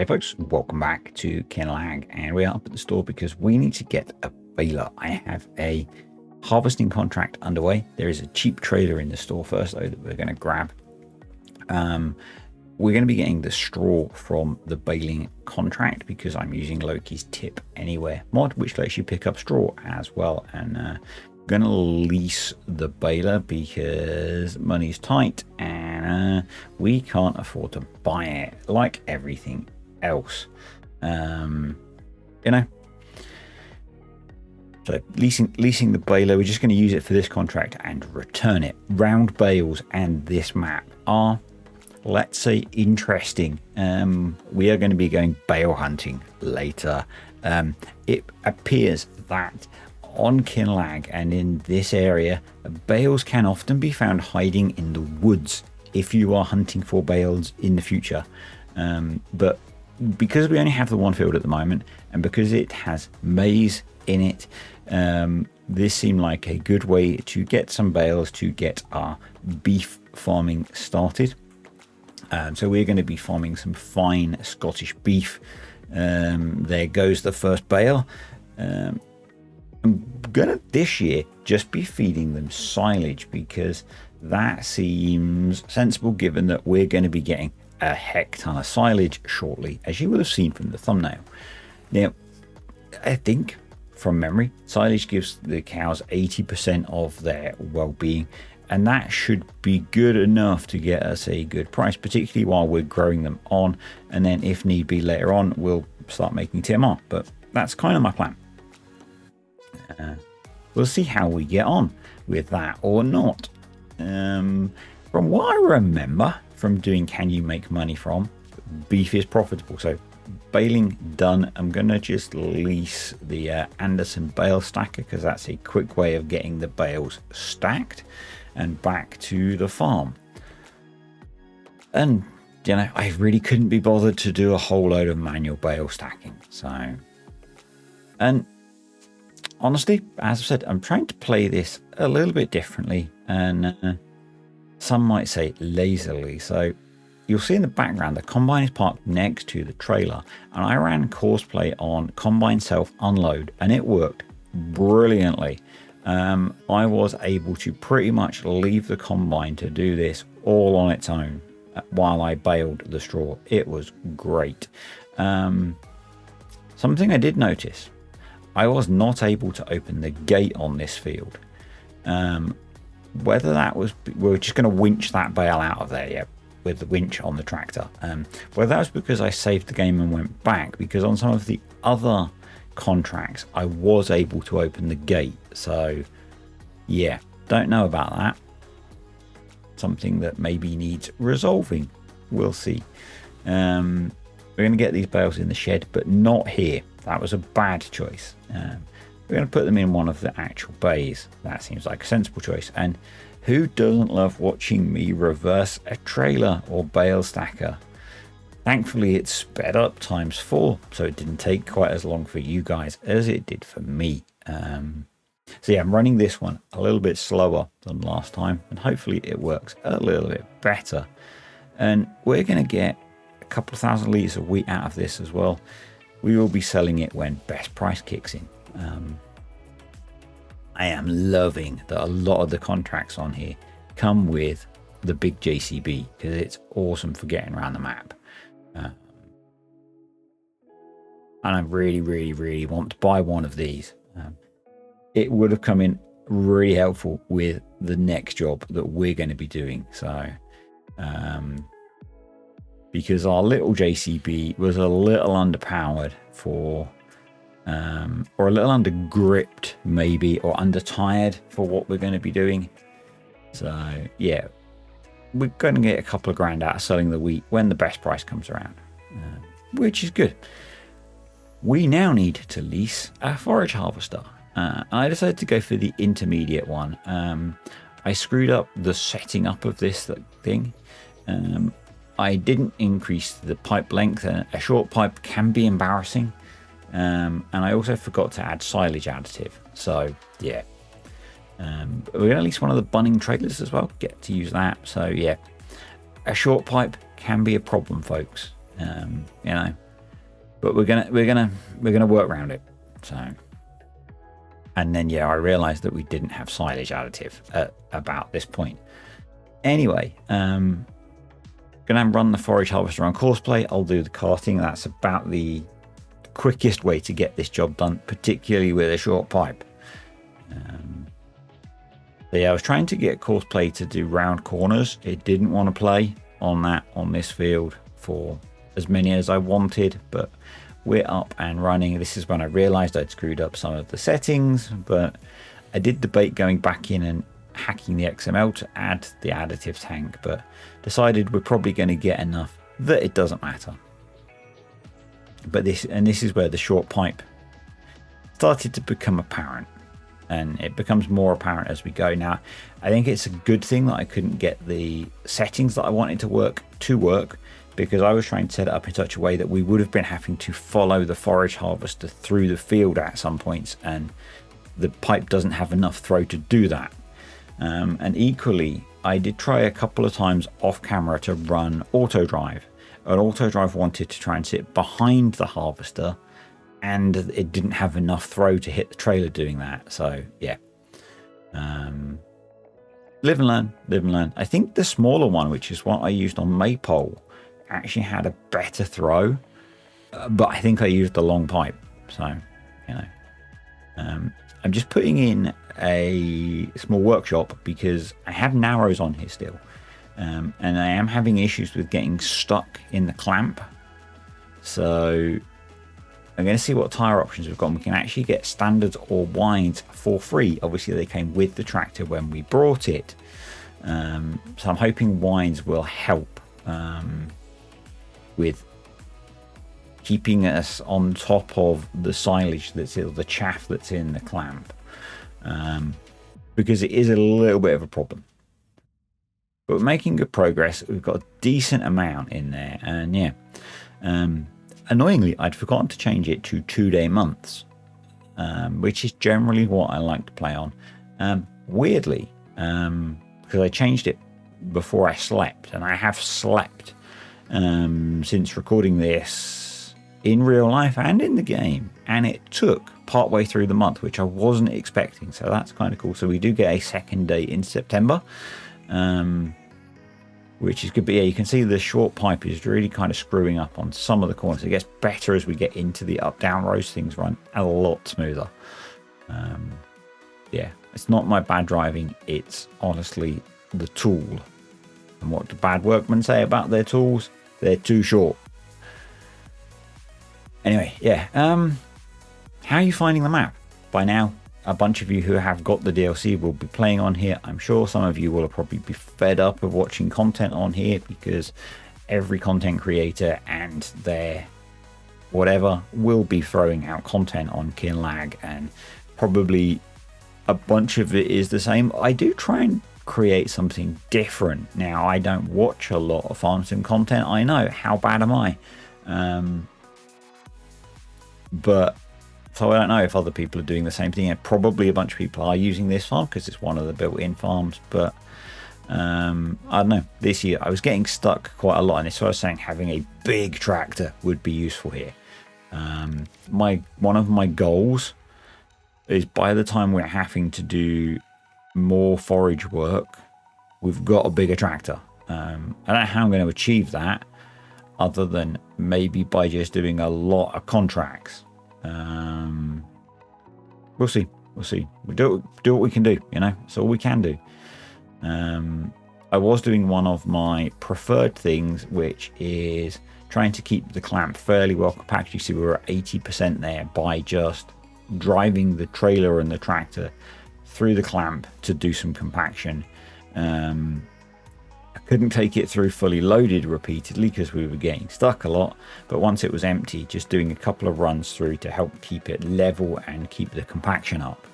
Hey folks, welcome back to Kinlaig, and we're up at the store because we need to get a baler. I have a harvesting contract underway. There is a cheap trader in the store first though that we're going to grab. We're going to be getting the straw from the baling contract because I'm using Loki's tip anywhere mod, which lets you pick up straw as well. And I'm going to lease the baler because money's tight and we can't afford to buy it like everything else. So leasing the baler, we're just going to use it for this contract and return it. Round bales and this map are, let's say, interesting. We are going to be going bale hunting later. It appears that on Kinlaig and in this area, bales can often be found hiding in the woods if you are hunting for bales in the future. But because we only have the one field at the moment, and because it has maize in it, this seemed like a good way to get some bales to get our beef farming started. So we're going to be farming some fine Scottish beef. There goes the first bale. I'm going to this year just be feeding them silage because that seems sensible given that we're going to be getting a heck ton of silage shortly, as you will have seen from the thumbnail. Now, I think from memory, silage gives the cows 80% of their well-being, and that should be good enough to get us a good price, particularly while we're growing them on. And then if need be later on, we'll start making TMR, but that's kind of my plan. We'll see how we get on with that or not. From what I remember from doing Can You Make Money From, beef is profitable. So baling done. I'm going to just lease the Anderson bale stacker because that's a quick way of getting the bales stacked and back to the farm. And you know, I really couldn't be bothered to do a whole load of manual bale stacking. So, and honestly, as I said, I'm trying to play this a little bit differently, and some might say lazily. So you'll see in the background the combine is parked next to the trailer, and I ran Courseplay on combine self unload and it worked brilliantly. I was able to pretty much leave the combine to do this all on its own while I baled the straw. It was great. Something I did notice, I was not able to open the gate on this field. Whether that was, we're just going to winch that bale out of there, yeah, with the winch on the tractor. Whether that was because I saved the game and went back, because on some of the other contracts I was able to open the gate. So yeah, don't know about that. Something that maybe needs resolving. We'll see. We're going to get these bales in the shed, but not here. That was a bad choice. We're going to put them in one of the actual bays. That seems like a sensible choice. And who doesn't love watching me reverse a trailer or bale stacker? Thankfully, it's sped up ×4, so it didn't take quite as long for you guys as it did for me. So yeah, I'm running this one a little bit slower than last time, and hopefully it works a little bit better. And we're going to get a couple of thousand litres of wheat out of this as well. We will be selling it when best price kicks in. I am loving that a lot of the contracts on here come with the big JCB because it's awesome for getting around the map. And I really want to buy one of these. It would have come in really helpful with the next job that we're going to be doing. So, because our little JCB was a little underpowered for, or a little under gripped maybe, or under tired for what we're going to be doing. So yeah, we're going to get a couple of grand out of selling the wheat when the best price comes around, which is good. We now need to lease a forage harvester. I decided to go for the intermediate one. I screwed up the setting up of this thing. I didn't increase the pipe length. A short pipe can be embarrassing. And I also forgot to add silage additive. So yeah, we're going to lease one of the bunning trailers as well. Get to use that. So yeah, a short pipe can be a problem, folks. You know, but we're gonna work around it. So, and then I realized that we didn't have silage additive at about this point. Anyway, gonna run the forage harvester on courseplay. I'll do the carting. That's about the quickest way to get this job done, particularly with a short pipe. So I was trying to get courseplay to do round corners. It didn't want to play on this field for as many as I wanted, but we're up and running. This is when I realized I'd screwed up some of the settings, but I did debate going back in and hacking the XML to add the additive tank, but decided we're probably going to get enough that it doesn't matter. But this is where the short pipe started to become apparent, and it becomes more apparent as we go. Now, I think it's a good thing that I couldn't get the settings that I wanted to work, because I was trying to set it up in such a way that we would have been having to follow the forage harvester through the field at some points, and the pipe doesn't have enough throw to do that. And equally, I did try a couple of times off camera to run auto drive. An auto drive wanted to try and sit behind the harvester, and it didn't have enough throw to hit the trailer doing that. So yeah, live and learn. I think the smaller one, which is what I used on Maypole, actually had a better throw, but I think I used the long pipe. So I'm just putting in a small workshop because I have narrows on here still, and I am having issues with getting stuck in the clamp. So I'm going to see what tire options we've got. We can actually get standards or wines for free. Obviously they came with the tractor when we brought it, so I'm hoping wines will help with keeping us on top of the silage the chaff that's in the clamp, because it is a little bit of a problem. But we're making good progress. We've got a decent amount in there, and annoyingly, I'd forgotten to change it to 2-day months, which is generally what I like to play on. Weirdly, because I changed it before I slept, and I have slept since recording this in real life and in the game, and it took partway through the month, which I wasn't expecting, so that's kind of cool. So we do get a second day in September, which is good. But yeah, you can see the short pipe is really kind of screwing up on some of the corners. It gets better as we get into the up down rows. Things run a lot smoother. Yeah, it's not my bad driving, it's honestly the tool. And what do bad workmen say about their tools? They're too short. Anyway, yeah, how are you finding the map? By now, a bunch of you who have got the DLC will be playing on here. I'm sure some of you will probably be fed up of watching content on here, because every content creator and their whatever will be throwing out content on Kinlaig, and probably a bunch of it is the same. I do try and create something different. Now, I don't watch a lot of farm sim content. I know, how bad am I? But so I don't know if other people are doing the same thing. And probably a bunch of people are using this farm because it's one of the built-in farms. But I don't know. This year I was getting stuck quite a lot, and so I was saying having a big tractor would be useful here. One of my goals is, by the time we're having to do more forage work, we've got a bigger tractor. I don't know how I'm going to achieve that, other than maybe by just doing a lot of contracts. We'll see. We do what we can do, that's all we can do. I was doing one of my preferred things, which is trying to keep the clamp fairly well compacted. You see, we were at 80% there by just driving the trailer and the tractor through the clamp to do some compaction. I couldn't take it through fully loaded repeatedly because we were getting stuck a lot, but once it was empty, just doing a couple of runs through to help keep it level and keep the compaction up.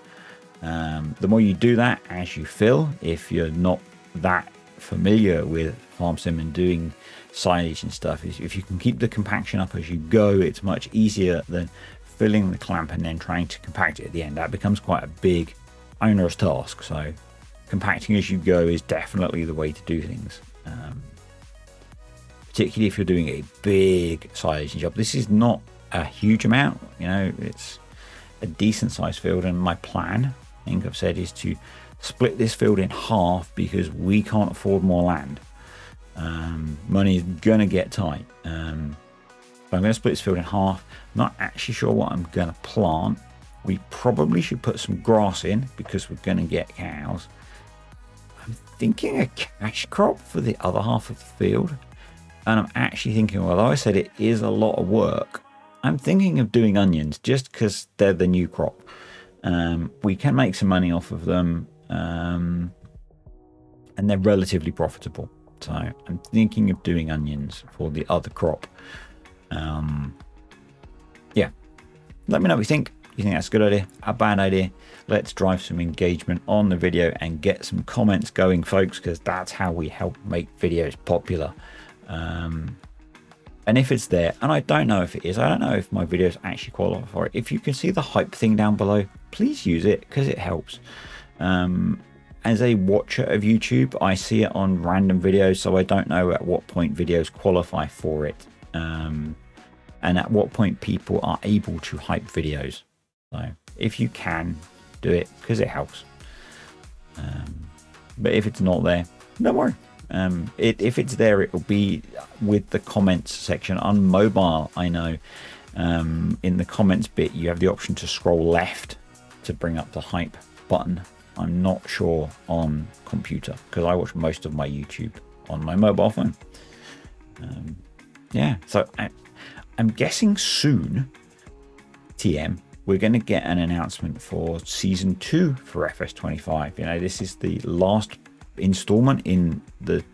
The more you do that as you fill, if you're not that familiar with farm sim and doing silage and stuff, if you can keep the compaction up as you go, it's much easier than filling the clamp and then trying to compact it at the end. That becomes quite a big, onerous task. So compacting as you go is definitely the way to do things, particularly if you're doing a big silage job. This is not a huge amount. You know, it's a decent sized field, and my plan, I think I've said, is to split this field in half because we can't afford more land. Money is gonna get tight. So I'm going to split this field in half. Not actually sure what I'm going to plant. We probably should put some grass in because we're going to get cows. I'm thinking a cash crop for the other half of the field. And I'm actually thinking, although I said it is a lot of work, I'm thinking of doing onions just because they're the new crop. We can make some money off of them, and they're relatively profitable. So I'm thinking of doing onions for the other crop. Yeah, let me know what you think. You think that's a good idea, a bad idea? Let's drive some engagement on the video and get some comments going, folks, because that's how we help make videos popular. And if it's there, and I don't know if it is, I don't know if my videos actually qualify for it. If you can see the hype thing down below, please use it because it helps. As a watcher of YouTube, I see it on random videos, so I don't know at what point videos qualify for it. And at what point people are able to hype videos. So if you can, do it because it helps. But if it's not there, don't worry. If it's there, it will be with the comments section on mobile. I know in the comments bit, you have the option to scroll left to bring up the hype button. I'm not sure on computer because I watch most of my YouTube on my mobile phone. Yeah, so I'm guessing soon, TM, we're going to get an announcement for season 2 for FS25. You know, this is the last installment in the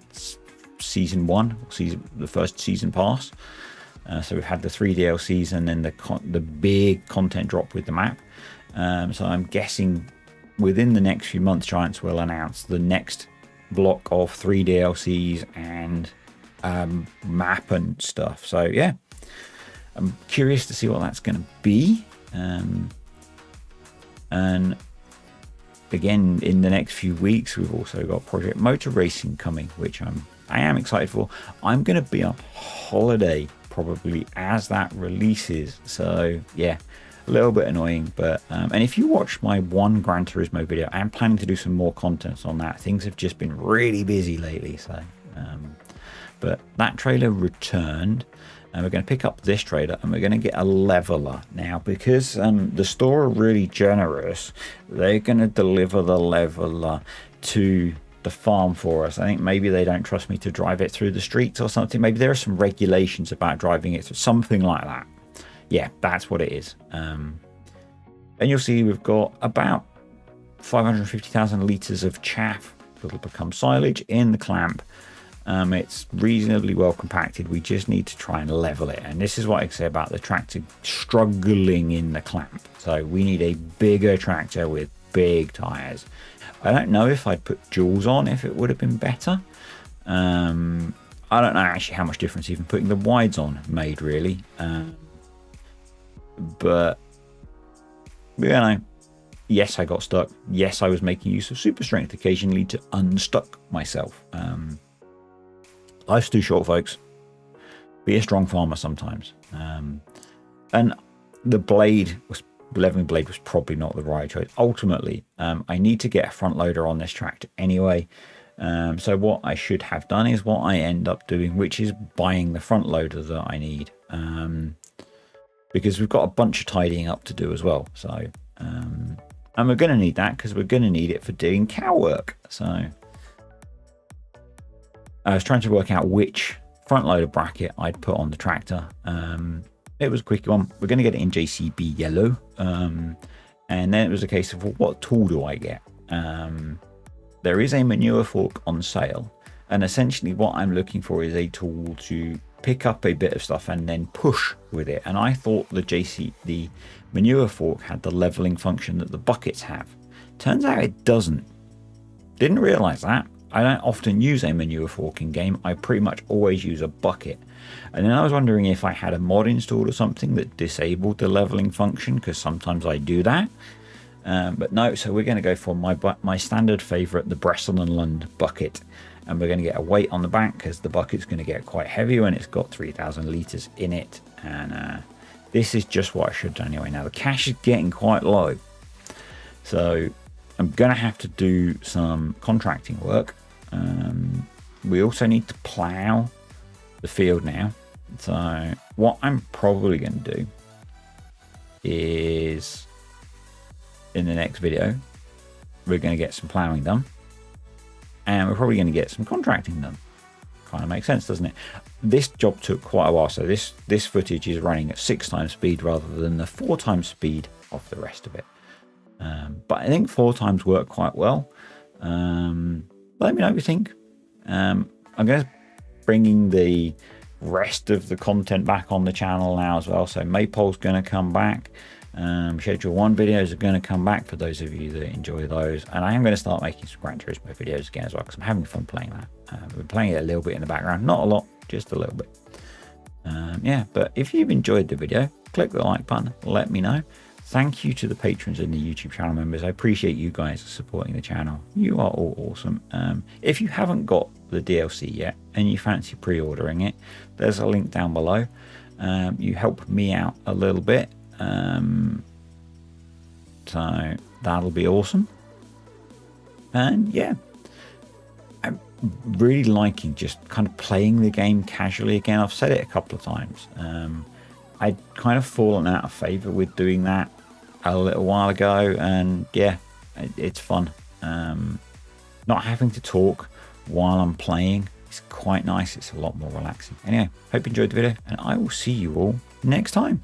season 1, the first season pass. So we've had the 3 DLCs and then the big content drop with the map. So I'm guessing within the next few months, Giants will announce the next block of 3 DLCs and map and stuff. So yeah, I'm curious to see what that's going to be. And again, in the next few weeks, we've also got Project Motor Racing coming, which I am excited for. I'm going to be on holiday probably as that releases. So yeah, a little bit annoying, but and if you watch my one Gran Turismo video, I am planning to do some more content on that. Things have just been really busy lately, so but that trailer returned, and we're going to pick up this trailer and we're going to get a leveler now because the store are really generous. They're going to deliver the leveler to the farm for us. I think maybe they don't trust me to drive it through the streets or something. Maybe there are some regulations about driving it through, something like that. Yeah, that's what it is. And you'll see we've got about 550,000 litres of chaff that'll become silage in the clamp. It's reasonably well compacted. We just need to try and level it. And this is what I say about the tractor struggling in the clamp. So we need a bigger tractor with big tyres. I don't know if I'd put duals on, if it would have been better. I don't know actually how much difference even putting the wides on made really. But you know, yes, I got stuck. Yes, I was making use of super strength occasionally to unstuck myself. Life's too short, folks. Be a strong farmer sometimes. And the leveling blade was probably not the right choice. Ultimately, I need to get a front loader on this tractor anyway. So what I should have done is what I end up doing, which is buying the front loader that I need. Because we've got a bunch of tidying up to do as well. So, and we're going to need that because we're going to need it for doing cow work. So I was trying to work out which front loader bracket I'd put on the tractor. It was a quick one. We're going to get it in JCB yellow. And then it was a case of, well, what tool do I get? There is a manure fork on sale. And essentially what I'm looking for is a tool to pick up a bit of stuff and then push with it. And I thought the manure fork had the leveling function that the buckets have. Turns out it doesn't. Didn't realize that. I don't often use a manure fork in game. I pretty much always use a bucket. And then I was wondering if I had a mod installed or something that disabled the leveling function, because sometimes I do that. But no, so we're going to go for my standard favorite, the Bresson and Lund bucket. And we're going to get a weight on the back because the bucket's going to get quite heavy when it's got 3,000 litres in it. And this is just what I should do anyway. Now the cash is getting quite low, so I'm gonna have to do some contracting work. We also need to plow the field now. So what I'm probably going to do is, in the next video, we're going to get some plowing done, and we're probably going to get some contracting done. Kind of makes sense, doesn't it? This job took quite a while, so this footage is running at 6 times speed rather than the 4 times speed of the rest of it. But I think 4 times work quite well. Let me know what you think. I'm going to bringing the rest of the content back on the channel now as well. So Maypole's going to come back. Schedule 1 videos are going to come back for those of you that enjoy those. And I am going to start making some Gran Turismo videos again as well, because I'm having fun playing that. I've been playing it a little bit in the background. Not a lot, just a little bit. Yeah, but if you've enjoyed the video, click the like button. Let me know. Thank you to the patrons and the YouTube channel members. I appreciate you guys supporting the channel. You are all awesome. If you haven't got the DLC yet and you fancy pre-ordering it, there's a link down below. You help me out a little bit. So that'll be awesome. And yeah, I'm really liking just kind of playing the game casually again. I've said it a couple of times. I'd kind of fallen out of favor with doing that a little while ago, and yeah, it's fun. Not having to talk while I'm playing is quite nice. It's a lot more relaxing. Anyway, hope you enjoyed the video, and I will see you all next time.